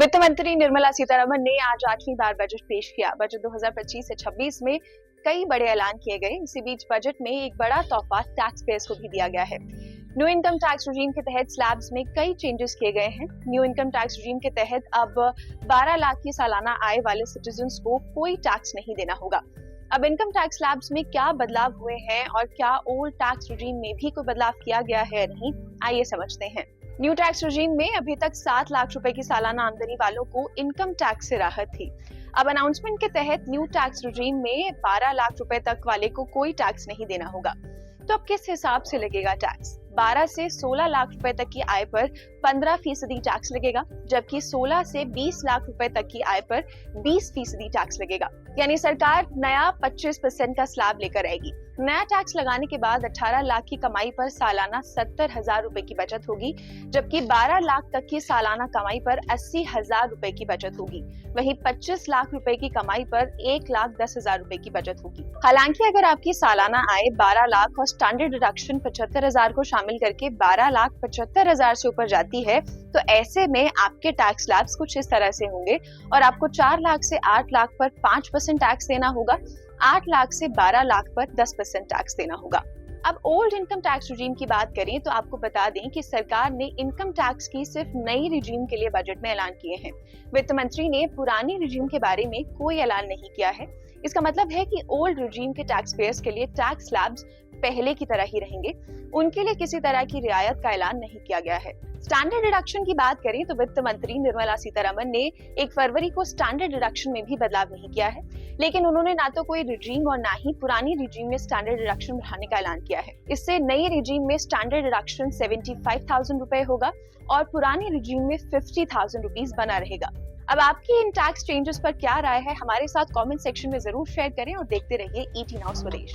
वित्त मंत्री निर्मला सीतारमण ने आज 8वीं बार बजट पेश किया। बजट 2025 से 26 में कई बड़े ऐलान किए गए। इसी बीच बजट में एक बड़ा तोहफा टैक्स पेयर्स को भी दिया गया है। न्यू इनकम टैक्स रेजिम के तहत स्लैब्स में कई चेंजेस किए गए हैं। न्यू इनकम टैक्स रेजिम के तहत अब 12 लाख की सालाना आय वाले सिटीजन्स को कोई टैक्स नहीं देना होगा। अब इनकम टैक्स स्लैब्स में क्या बदलाव हुए हैं और क्या ओल्ड टैक्स रेजिम में भी कोई बदलाव किया गया है या नहीं, आइए समझते हैं। न्यू टैक्स रेजिम में अभी तक 7 लाख रुपए की सालाना आमदनी वालों को इनकम टैक्स से राहत थी। अब अनाउंसमेंट के तहत न्यू टैक्स रेजिम में 12 लाख रुपए तक वाले को कोई टैक्स नहीं देना होगा। तो अब किस हिसाब से लगेगा टैक्स? 12 से 16 लाख रुपए तक की आय पर 15% टैक्स लगेगा, जबकि 16 से 20 लाख रुपए तक की आय पर 20% टैक्स लगेगा। यानी सरकार नया 25% का स्लैब लेकर आएगी। नया टैक्स लगाने के बाद 18 लाख की कमाई पर सालाना 70,000 रुपए की बचत होगी, जबकि 12 लाख तक की सालाना कमाई पर 80,000 रुपए की बचत होगी। वहीं 25 लाख रुपए की कमाई पर 1,10,000 रुपए की बचत होगी। हालांकि अगर आपकी सालाना आय 12 लाख और स्टैंडर्ड डिडक्शन 75,000 को शामिल करके 12,75,000 से ऊपर जाती है, तो ऐसे में आपके टैक्स स्लैब्स कुछ इस तरह से होंगे और आपको 4 लाख से 8 लाख पर 5% टैक्स देना होगा, 8 लाख से 12 लाख पर 10% टैक्स देना होगा। अब ओल्ड इनकम टैक्स रिजीम की बात करें तो आपको बता दें कि सरकार ने इनकम टैक्स की सिर्फ नई रिजीम के लिए बजट में ऐलान किए हैं। वित्त मंत्री ने पुरानी रिजीम के बारे में कोई ऐलान नहीं किया है। इसका मतलब है कि ओल्ड रिजीम के टैक्स पेयर्स के लिए टैक्स स्लैब्स पहले की तरह ही रहेंगे। उनके लिए किसी तरह की रियायत का ऐलान नहीं किया गया है। स्टैंडर्ड डिडक्शन की बात करें तो वित्त मंत्री निर्मला सीतारमण ने 1 फरवरी को स्टैंडर्ड डिडक्शन में भी बदलाव नहीं किया है, लेकिन उन्होंने ना तो कोई रिजीम और ना ही पुरानी रिजीम में स्टैंडर्ड डिडक्शन बढ़ाने का ऐलान किया है। इससे नई रिजीम में स्टैंडर्ड डिडक्शन 75,000 रुपए होगा और पुरानी रिजीम में 50,000 रुपीज बना रहेगा। अब आपकी इन टैक्स चेंजेस पर क्या राय है, हमारे साथ कमेंट सेक्शन में जरूर शेयर करें और देखते रहिए ET नाउ स्वदेश।